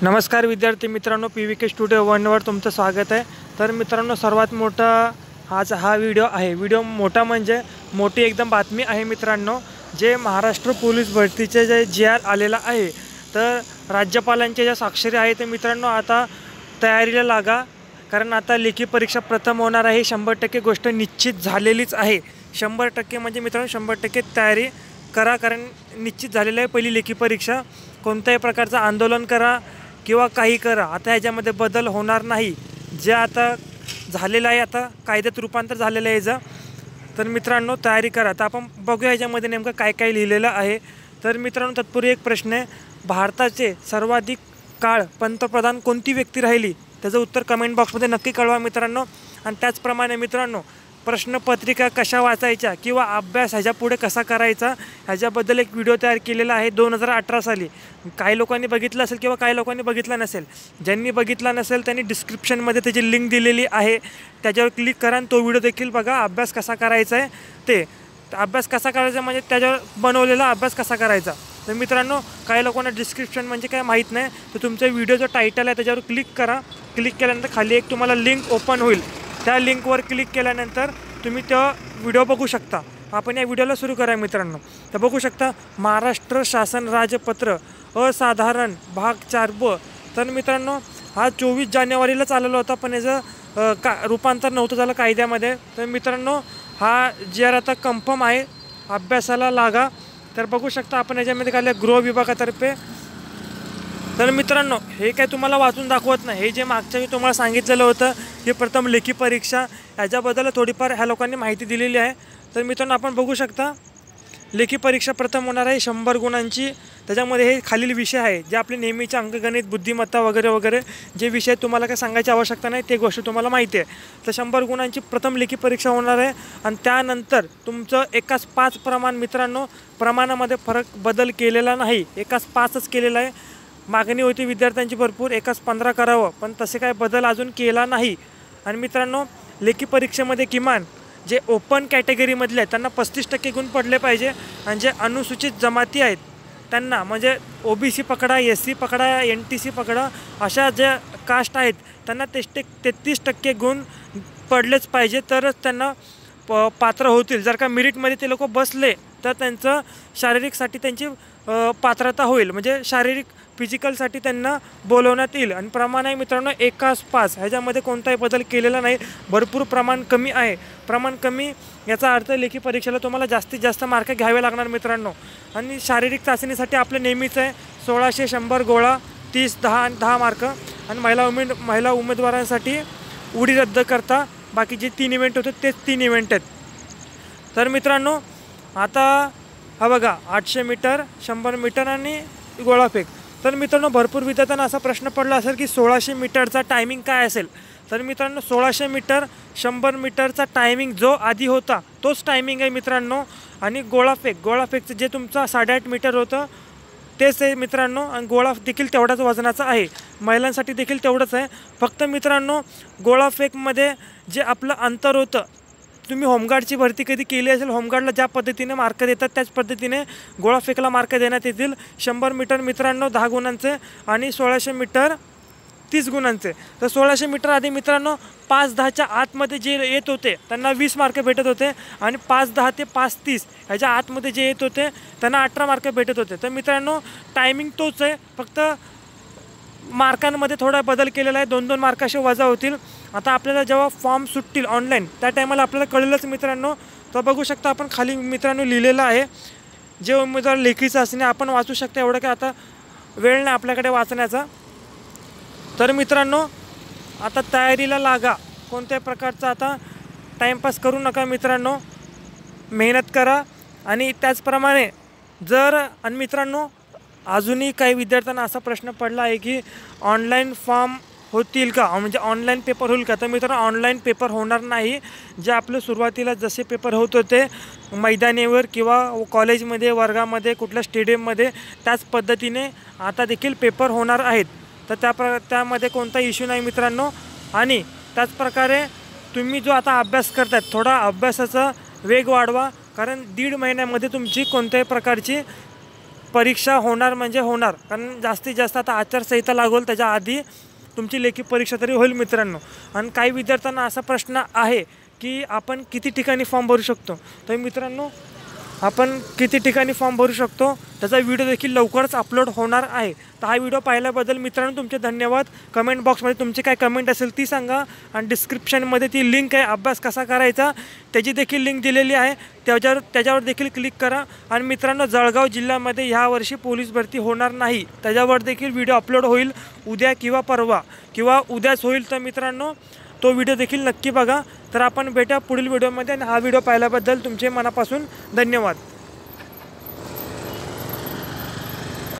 नमस्कार विद्यार्थी मित्रांनो, PVK स्टुडिओ 1वर तुमचं स्वागत आहे। तर मित्रांनो, सर्वात मोठा आज हा व्हिडिओ आहे। व्हिडिओ मोठा म्हणजे मोठी एकदम बातमी आहे मित्रांनो। जे महाराष्ट्र पोलीस भरतीचे जे GR आलेला आहे, तर राज्यपालांच्या ज्या स्वाक्षरी आहे ते मित्रांनो आता तयारीला लागा, कारण आता लेखी परीक्षा प्रथम होणार आहे। 100% गोष्ट निश्चित झालेलीच आहे। 100% म्हणजे मित्रांनो 100% तयारी करा, कारण निश्चित झालेलं आहे पहिली लेखी परीक्षा। कोणत्याही प्रकारचं आंदोलन करा किंवा काही करा, आता ह्याच्यामध्ये बदल होणार नाही। जे आता झालेलं आहे, आता कायद्यात रूपांतर झालेलं आहे याचं। तर मित्रांनो तयारी करा। तर आपण बघूया ह्याच्यामध्ये नेमकं काय काय लिहिलेलं आहे। तर मित्रांनो तत्पूर्वी एक प्रश्न आहे, भारताचे सर्वाधिक काळ पंतप्रधान कोणती व्यक्ती राहिली? त्याचं उत्तर कमेंट बॉक्समध्ये नक्की कळवा मित्रांनो। आणि त्याचप्रमाणे मित्रांनो प्रश्नपत्रिका कशा वाचायच्या किंवा अभ्यास ह्याच्या पुढे कसा करायचा ह्याच्याबद्दल एक व्हिडिओ तयार केलेला आहे 2018 साली। काही लोकांनी बघितलं असेल किंवा काही लोकांनी बघितला नसेल। ज्यांनी बघितला नसेल त्यांनी डिस्क्रिप्शनमध्ये त्याची लिंक दिलेली आहे, त्याच्यावर क्लिक करा आणि तो व्हिडिओ देखील बघा। अभ्यास कसा करायचा आहे ते, अभ्यास कसा करायचा म्हणजे त्याच्यावर बनवलेला अभ्यास कसा करायचा। तर मित्रांनो काही लोकांना डिस्क्रिप्शन म्हणजे काय माहीत नाही, तर तुमच्या व्हिडिओचं टायटल आहे त्याच्यावर क्लिक करा। क्लिक केल्यानंतर खाली एक तुम्हाला लिंक ओपन होईल, त्या लिंकवर क्लिक केल्यानंतर तुम्ही तो व्हिडिओ बघू शकता। आपण या व्हिडिओला सुरू करा मित्रांनो। तर बघू शकता महाराष्ट्र शासन राजपत्र असाधारण भाग 4ब। तर मित्रांनो हा 24 जानेवारीला चाललेला होता, पण याचं रूपांतर नव्हतं झालं कायद्यामध्ये। तर मित्रांनो हा GR आता कन्फर्म आहे, अभ्यासाला लागा। तर बघू शकता आपण याच्यामध्ये काय गृह विभागातर्फे। तर मित्रांनो हे काय तुम्हाला वाचून दाखवत नाही, हे जे मागच्या मी तुम्हाला सांगितलेलं होतं की प्रथम लेखी परीक्षा, याच्याबद्दल थोडीफार ह्या लोकांनी माहिती दिलेली आहे। तर मित्रांनो आपण बघू शकता लेखी परीक्षा प्रथम होणार आहे 100 गुणांची। त्याच्यामध्ये हे खालील विषय आहे जे आपले नेहमीचे अंकगणित, बुद्धिमत्ता वगैरे वगैरे जे विषय तुम्हाला काय सांगायची आवश्यकता नाही, ते गोष्ट तुम्हाला माहिती आहे। तर 100 गुणांची प्रथम लेखी परीक्षा होणार आहे। आणि त्यानंतर तुमचं एकास 5 प्रमाण मित्रांनो, प्रमाणामध्ये बदल केलेला नाही, एकास 5च केलेला आहे। मागणी होती विद्यार्थ्यांची भरपूर एकास 15 करावं, पण तसे काय बदल अजून केला नाही। आणि मित्रांनो लेखी परीक्षेमध्ये किमान जे ओपन कॅटेगरीमधले आहेत त्यांना 35% गुण पडले पाहिजे, आणि जे अनुसूचित जमाती आहेत त्यांना म्हणजे OBC पकडा, SC पकडा, NTC पकडा, अशा ज्या कास्ट आहेत त्यांना 33% गुण पडलेच पाहिजे, तरच त्यांना पात्र होतील। जर का मेरिटमध्ये ते लोक बसले तर त्यांचं शारीरिकसाठी त्यांची पात्रता होईल, म्हणजे शारीरिक फिजिकलसाठी त्यांना बोलवण्यात येईल। आणि प्रमाण आहे मित्रांनो एकास 5, ह्याच्यामध्ये कोणताही बदल केलेला नाही। भरपूर प्रमाण कमी आहे। प्रमाण कमी याचा अर्थ लेखी परीक्षेला तुम्हाला जास्तीत जास्त मार्क घ्यावे लागणार मित्रांनो। आणि शारीरिक चाचणीसाठी आपलं नेहमीच आहे 1600, 100 गोळा, 30, 10 आणि 10 मार्क। आणि महिला उमेदवारांसाठी उडी रद्द करता बाकी जे 3 इव्हेंट होते तेच 3 इव्हेंट आहेत। तर मित्रांनो आता हा बघा 800 मीटर, 100 मीटर आणि गोळाफेक। तर मित्रांनो भरपूर विद्यार्थ्यांना असा प्रश्न पडला असेल की 1600 मीटरचा टायमिंग काय असेल। तर मित्रांनो 1600 मीटर, 100 मीटरचा टायमिंग जो आधी होता तोच टायमिंग आहे मित्रांनो। आणि गोळाफेकचं जे तुमचा 8.5 मीटर होतं तेच आहे मित्रांनो। आणि गोळा देखील तेवढाच वजनाचा आहे, महिलांसाठी देखील तेवढंच आहे। फक्त मित्रांनो गोळाफेकमध्ये जे आपलं अंतर होतं, तुम्ही होमगार्डची भरती कधी केली असेल, होमगार्डला ज्या पद्धतीने मार्क देतात त्याच पद्धतीने गोळाफेकला मार्क देण्यात येतील। 100 मीटर मित्रांनो 10 गुणांचे आणि 1600 मीटर 30 गुणांचे। तर 1600 मीटर आधी मित्रांनो 5-10च्या आतमध्ये जे येत होते त्यांना 20 मार्क भेटत होते, आणि 5-10 ते 5-30 ह्याच्या आतमध्ये जे येत होते त्यांना 18 मार्क भेटत होते। तर मित्रांनो टायमिंग तोच आहे, फक्त मार्कांमध्ये थोडा बदल केलेला आहे, 2-2 मार्क असे वजा होतील। आता आपल्याला जेव्हा फॉर्म सुटतील ऑनलाईन त्या टायमाला आपल्याला कळेलच मित्रांनो। तर बघू शकता आपण खाली मित्रांनो लिहिलेलं आहे, जे उमेदवार लेखी चाचणी आपण वाचू शकता, एवढं काय आता वेळ नाही आपल्याकडे वाचण्याचा। तर मित्रांनो आता तयारीला लागा, कोणत्याही प्रकारचा आता टाईमपास करू नका मित्रांनो, मेहनत करा। आणि त्याचप्रमाणे आणि मित्रांनो अजूनही काही विद्यार्थ्यांना असा प्रश्न पडला आहे की ऑनलाईन फॉर्म होतील का, म्हणजे ऑनलाईन पेपर होईल का। तर मित्रांनो ऑनलाईन पेपर होणार नाही। जे आपलं सुरुवातीला जसे पेपर होत होते मैदानीवर किंवा कॉलेजमध्ये, वर्गामध्ये, कुठल्या स्टेडियममध्ये, त्याच पद्धतीने आता देखील पेपर होणार आहेत। तर त्यामध्ये कोणता इश्यू नाही मित्रांनो। आणि त्याचप्रकारे तुम्ही जो आता अभ्यास करतायत थोडा अभ्यासाचा वेग वाढवा, कारण 1.5 महिन्यामध्ये तुमची कोणत्याही प्रकारची परीक्षा होणार म्हणजे होणार, कारण जास्तीत जास्त आता आचारसंहिता लागेल त्याच्या आधी तुमची लेखी परीक्षा तरी होईल मित्रांनो. आणि काही विद्यार्थ्यांना असा प्रश्न आहे की आपण किती ठिकाणी फॉर्म भरू शकतो. तर मित्रांनो, आपण किती ठिकाणी फॉर्म भरू शकतो त्याचा व्हिडिओ देखील लवकरच अपलोड होणार आहे. तर हा व्हिडिओ पाहिल्याबद्दल मित्रांनो तुमचे धन्यवाद. कमेंट बॉक्समध्ये तुमची काय कमेंट असेल ती सांगा. आणि डिस्क्रिप्शनमध्ये ती लिंक आहे अभ्यास कसा करायचा त्याची देखील लिंक दिलेली आहे, त्याच्यावर देखील क्लिक करा. आणि मित्रांनो, जळगाव जिल्ह्यामध्ये ह्यावर्षी पोलीस भरती होणार नाही, त्याच्यावर देखील व्हिडिओ अपलोड होईल उद्या किंवा परवा किंवा उद्याच होईल. तर मित्रांनो, तो व्हिडिओ देखील नक्की बघा. तर आपण भेटूया पुढील व्हिडिओमध्ये. आणि हा व्हिडिओ पाहिल्याबद्दल तुमचे मनापासून धन्यवाद.